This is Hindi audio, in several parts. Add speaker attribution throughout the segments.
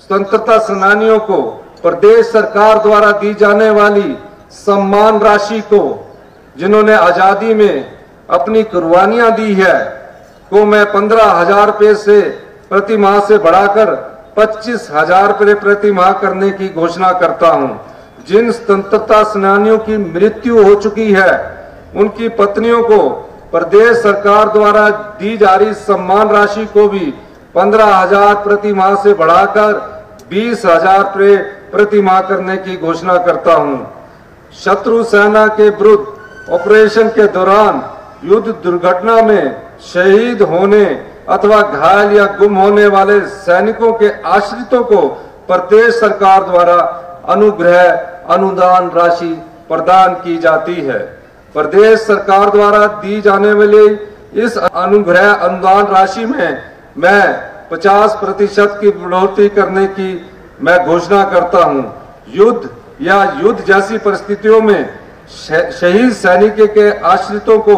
Speaker 1: स्वतंत्रता सेनानियों को प्रदेश सरकार द्वारा दी जाने वाली सम्मान राशि को, जिन्होंने आजादी में अपनी कुर्बानियां दी है, को मैं 15,000 रुपये से प्रति माह से बढ़ाकर 25,000 रुपये प्रति माह करने की घोषणा करता हूं। जिन स्वतंत्रता सेनानियों की मृत्यु हो चुकी है, उनकी पत्नियों को प्रदेश सरकार द्वारा दी जा रही सम्मान राशि को भी 15,000 प्रति माह से बढ़ाकर 20,000 रुपये प्रति माह करने की घोषणा करता हूं। शत्रु सेना के विरुद्ध ऑपरेशन के दौरान युद्ध दुर्घटना में शहीद होने अथवा घायल या गुम होने वाले सैनिकों के आश्रितों को प्रदेश सरकार द्वारा अनुग्रह अनुदान राशि प्रदान की जाती है। प्रदेश सरकार द्वारा दी जाने वाली इस अनुग्रह अनुदान राशि में मैं 50% की बढ़ोतरी करने की मैं घोषणा करता हूं। युद्ध या युद्ध जैसी परिस्थितियों में शहीद सैनिक के आश्रितों को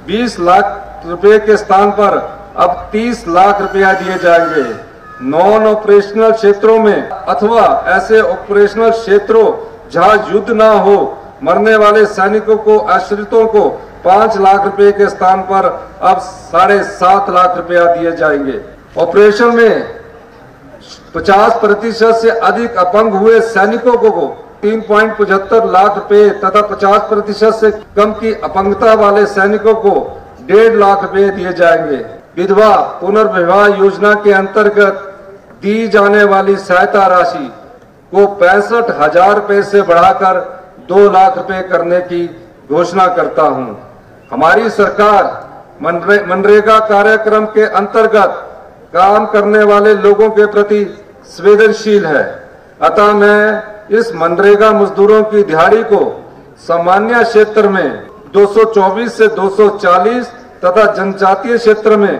Speaker 1: 20 लाख रुपए के स्थान पर अब 30 लाख रुपया दिए जाएंगे। नॉन ऑपरेशनल क्षेत्रों में अथवा ऐसे ऑपरेशनल क्षेत्रों जहां युद्ध ना हो, मरने वाले सैनिकों को आश्रितों को 5 लाख रुपए के स्थान पर अब 7.5 लाख रुपया दिए जाएंगे। ऑपरेशन में 50% से अधिक अपंग हुए सैनिकों को 3.75 लाख रुपए तथा 50% से कम की अपंगता वाले सैनिकों को 1.5 लाख रुपए दिए जाएंगे। विधवा पुनर्विवाह योजना के अंतर्गत दी जाने वाली सहायता राशि को 65,000 रुपए से बढ़ाकर 2 लाख रुपए करने की घोषणा करता हूं। हमारी सरकार मनरेगा कार्यक्रम के अंतर्गत काम करने वाले लोगों के प्रति संवेदनशील है, अतः मैं इस मनरेगा मजदूरों की दिहाड़ी को सामान्य क्षेत्र में 224 से 240 तथा जनजातीय क्षेत्र में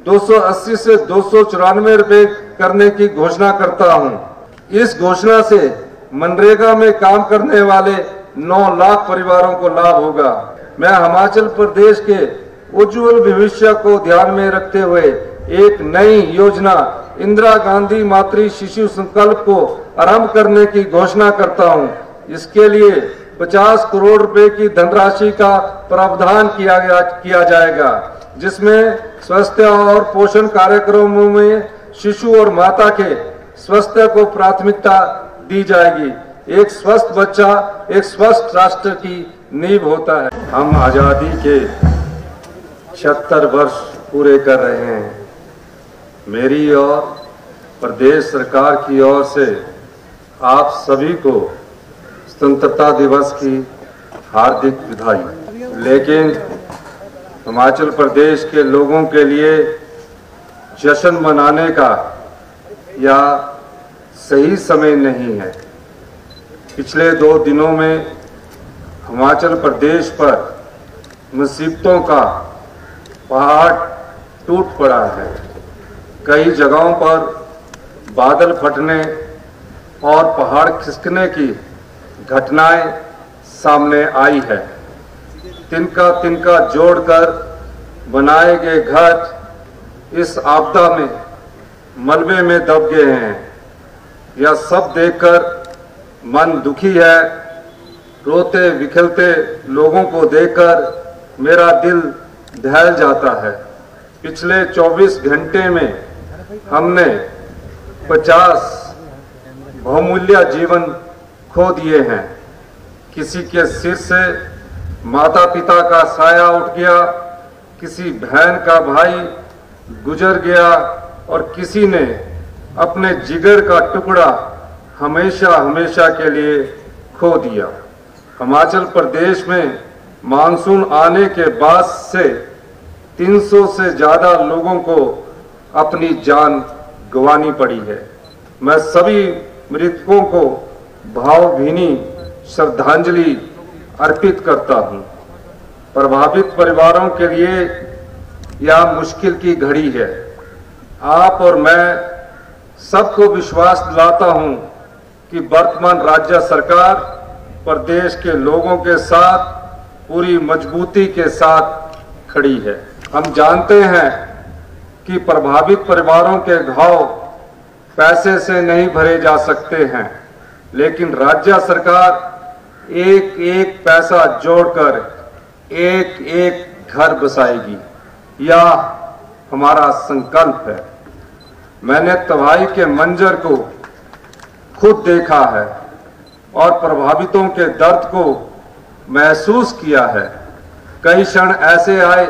Speaker 1: 280 से 294 रुपए करने की घोषणा करता हूं। इस घोषणा से मनरेगा में काम करने वाले 9 लाख परिवारों को लाभ होगा। मैं हिमाचल प्रदेश के उज्जवल भविष्य को ध्यान में रखते हुए एक नई योजना इंदिरा गांधी मातृ शिशु संकल्प को आरंभ करने की घोषणा करता हूं। इसके लिए 50 करोड़ रुपए की धनराशि का प्रावधान किया जाएगा, जिसमें स्वास्थ्य और पोषण कार्यक्रमों में शिशु और माता के स्वास्थ्य को प्राथमिकता दी जाएगी। एक स्वस्थ बच्चा एक स्वस्थ राष्ट्र की नींव होता है। हम आजादी के 76 वर्ष पूरे कर रहे हैं। मेरी और प्रदेश सरकार की ओर से आप सभी को स्वतंत्रता दिवस की हार्दिक बधाई। लेकिन हिमाचल प्रदेश के लोगों के लिए जश्न मनाने का या सही समय नहीं है। पिछले 2 दिनों में हिमाचल प्रदेश पर मुसीबतों का पहाड़ टूट पड़ा है। कई जगहों पर बादल फटने और पहाड़ खिसकने की घटनाएं सामने आई है। तिनका तिनका जोड़कर बनाए गए घर इस आपदा में मलबे में दब गए हैं। यह सब देखकर मन दुखी है। रोते बिखरते लोगों को देखकर मेरा दिल दहल जाता है। पिछले 24 घंटे में हमने 50 बहुमूल्य जीवन खो दिए हैं। किसी के सिर से माता पिता का साया उठ गया, किसी बहन का भाई गुजर गया और किसी ने अपने जिगर का टुकड़ा हमेशा हमेशा के लिए खो दिया। हिमाचल प्रदेश में मानसून आने के बाद से 300 से ज्यादा लोगों को अपनी जान गंवानी पड़ी है। मैं सभी मृतकों को भावभीनी श्रद्धांजलि अर्पित करता हूं। प्रभावित परिवारों के लिए यह मुश्किल की घड़ी है। आप और मैं सबको विश्वास दिलाता हूं कि वर्तमान राज्य सरकार प्रदेश के लोगों के साथ पूरी मजबूती के साथ खड़ी है। हम जानते हैं कि प्रभावित परिवारों के घाव पैसे से नहीं भरे जा सकते हैं, लेकिन राज्य सरकार एक एक पैसा जोड़कर एक एक घर बसाएगी। यह हमारा संकल्प है। मैंने तबाही के मंजर को खुद देखा है और प्रभावितों के दर्द को महसूस किया है। कई क्षण ऐसे आए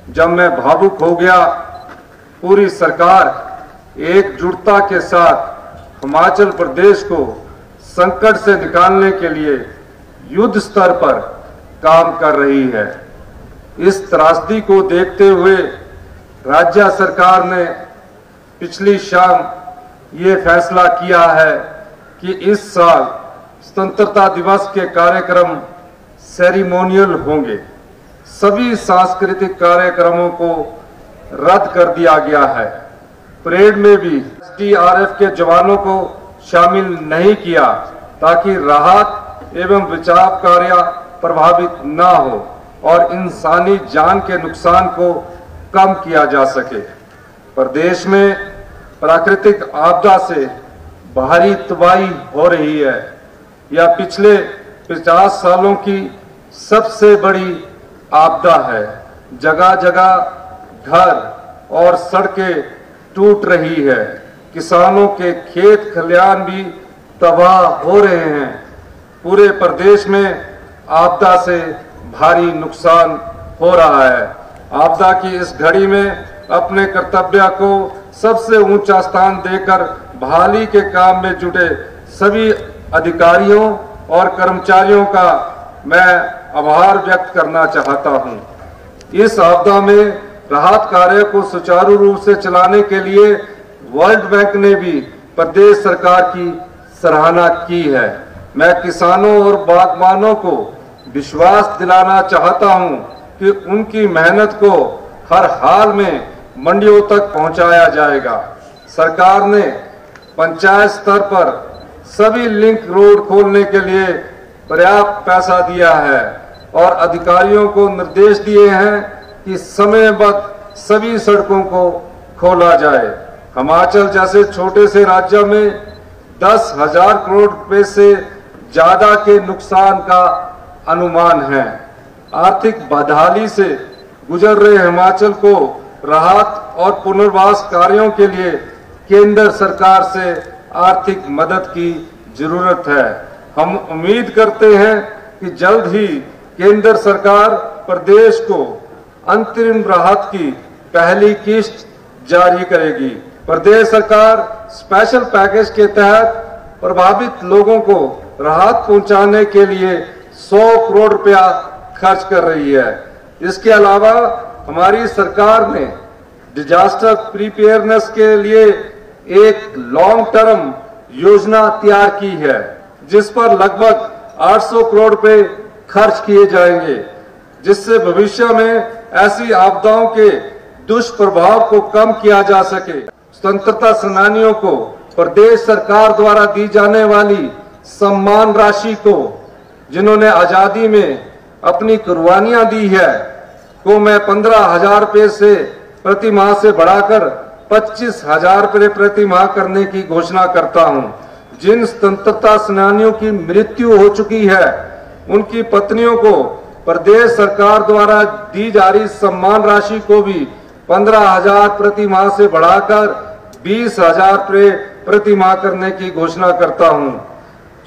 Speaker 1: जब मैं भावुक हो गया। पूरी सरकार एकजुटता के साथ हिमाचल प्रदेश को संकट से निकालने के लिए युद्ध स्तर पर काम कर रही है। इस त्रासदी को देखते हुए राज्य सरकार ने पिछली शाम ये फैसला किया है कि इस साल स्वतंत्रता दिवस के कार्यक्रम सेरेमोनियल होंगे। सभी सांस्कृतिक कार्यक्रमों को रद्द कर दिया गया है। परेड में भी एसडीआरएफ के जवानों को शामिल नहीं किया ताकि राहत एवं बचाव कार्य प्रभावित न हो और इंसानी जान के नुकसान को कम किया जा सके। प्रदेश में प्राकृतिक आपदा से भारी तबाही हो रही है। यह पिछले 50 सालों की सबसे बड़ी आपदा है। जगह जगह घर और सड़कें टूट रही है। किसानों के खेत खलियान भी तबाह हो रहे हैं। पूरे प्रदेश में आपदा से भारी नुकसान हो रहा है। आपदा की इस घड़ी में अपने कर्तव्य को सबसे ऊंचा स्थान देकर बहाली के काम में जुटे सभी अधिकारियों और कर्मचारियों का मैं आभार व्यक्त करना चाहता हूं। इस आपदा में राहत कार्य को सुचारू रूप से चलाने के लिए वर्ल्ड बैंक ने भी प्रदेश सरकार की सराहना की है। मैं किसानों और बागबानों को विश्वास दिलाना चाहता हूं कि उनकी मेहनत को हर हाल में मंडियों तक पहुंचाया जाएगा। सरकार ने पंचायत स्तर पर सभी लिंक रोड खोलने के लिए पर्याप्त पैसा दिया है और अधिकारियों को निर्देश दिए हैं कि समयबद्ध सभी सड़कों को खोला जाए। हिमाचल जैसे छोटे से राज्य में 10,000 करोड़ रुपए से ज्यादा के नुकसान का अनुमान है। आर्थिक बदहाली से गुजर रहे हिमाचल को राहत और पुनर्वास कार्यों के लिए केंद्र सरकार से आर्थिक मदद की जरूरत है। हम उम्मीद करते हैं कि जल्द ही केंद्र सरकार प्रदेश को अंतरिम राहत की पहली किस्त जारी करेगी। प्रदेश सरकार स्पेशल पैकेज के तहत प्रभावित लोगों को राहत पहुंचाने के लिए 100 करोड़ रुपया खर्च कर रही है। इसके अलावा हमारी सरकार ने डिजास्टर प्रिपेयरनेस के लिए एक लॉन्ग टर्म योजना तैयार की है, जिस पर लगभग 800 करोड़ रुपए खर्च किए जाएंगे, जिससे भविष्य में ऐसी आपदाओं के दुष्प्रभाव को कम किया जा सके। स्वतंत्रता सेनानियों को प्रदेश सरकार द्वारा दी जाने वाली सम्मान राशि को, जिन्होंने आजादी में अपनी कुर्बानियां दी है, को मैं 15,000 रुपए से प्रति माह से बढ़ाकर 25,000 रुपए प्रति माह करने की घोषणा करता हूं। जिन स्वतंत्रता सेनानियों की मृत्यु हो चुकी है, उनकी पत्नियों को प्रदेश सरकार द्वारा दी जा रही सम्मान राशि को भी 15,000 प्रति माह से बढ़ाकर 20,000 रुपए प्रति माह करने की घोषणा करता हूं।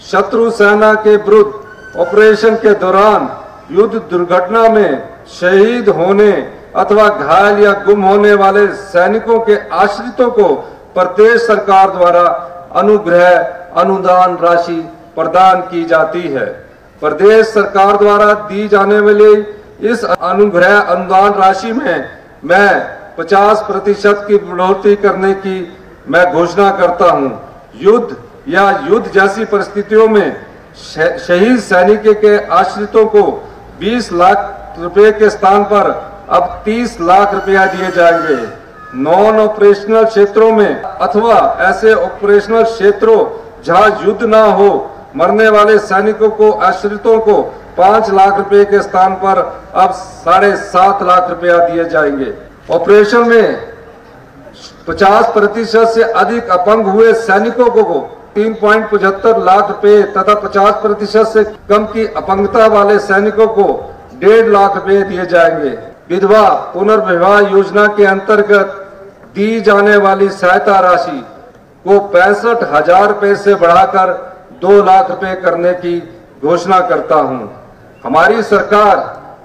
Speaker 1: शत्रु सेना के विरुद्ध ऑपरेशन के दौरान युद्ध दुर्घटना में शहीद होने अथवा घायल या गुम होने वाले सैनिकों के आश्रितों को प्रदेश सरकार द्वारा अनुग्रह अनुदान राशि प्रदान की जाती है। प्रदेश सरकार द्वारा दी जाने वाली इस अनुग्रह अनुदान राशि में मैं 50% की बढ़ोतरी करने की मैं घोषणा करता हूं। युद्ध या युद्ध जैसी परिस्थितियों में शहीद सैनिक के आश्रितों को 20 लाख रुपए के स्थान पर अब 30 लाख रुपया दिए जाएंगे। नॉन ऑपरेशनल क्षेत्रों में अथवा ऐसे ऑपरेशनल क्षेत्रों जहां युद्ध ना हो, मरने वाले सैनिकों को आश्रितों को 5 लाख रुपए के स्थान पर अब 7.5 लाख रुपया दिए जाएंगे। ऑपरेशन में 50% से अधिक अपंग हुए सैनिकों को 3.75 लाख रुपए तथा 50% से कम की अपंगता वाले सैनिकों को 1.5 लाख रुपए दिए जाएंगे। विधवा पुनर्विवाह योजना के अंतर्गत दी जाने वाली सहायता राशि को 65,000 रुपए से बढ़ाकर 2 लाख रुपए करने की घोषणा करता हूं। हमारी सरकार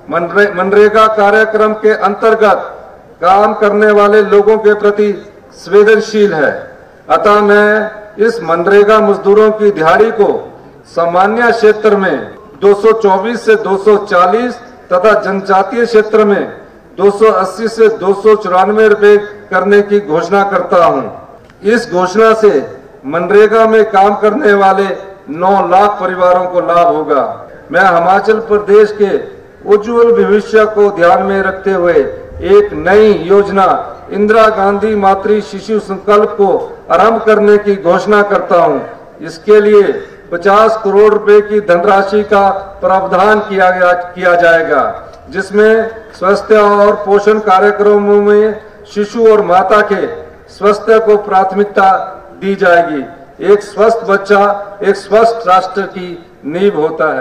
Speaker 1: मनरेगा कार्यक्रम के अंतर्गत काम करने वाले लोगों के प्रति संवेदनशील है, अतः मैं इस मनरेगा मजदूरों की दिहाड़ी को सामान्य क्षेत्र में 224 से 240 तथा जनजातीय क्षेत्र में 280 से 294 रुपए करने की घोषणा करता हूं। इस घोषणा से मनरेगा में काम करने वाले 9 लाख परिवारों को लाभ होगा। मैं हिमाचल प्रदेश के उज्जवल भविष्य को ध्यान में रखते हुए एक नई योजना इंदिरा गांधी मातृ शिशु संकल्प को आरंभ करने की घोषणा करता हूं। इसके लिए 50 करोड़ रुपए की धनराशि का प्रावधान किया जाएगा, जिसमें स्वास्थ्य और पोषण कार्यक्रमों में शिशु और माता के स्वास्थ्य को प्राथमिकता दी जाएगी। एक स्वस्थ बच्चा एक स्वस्थ राष्ट्र की नींव होता है।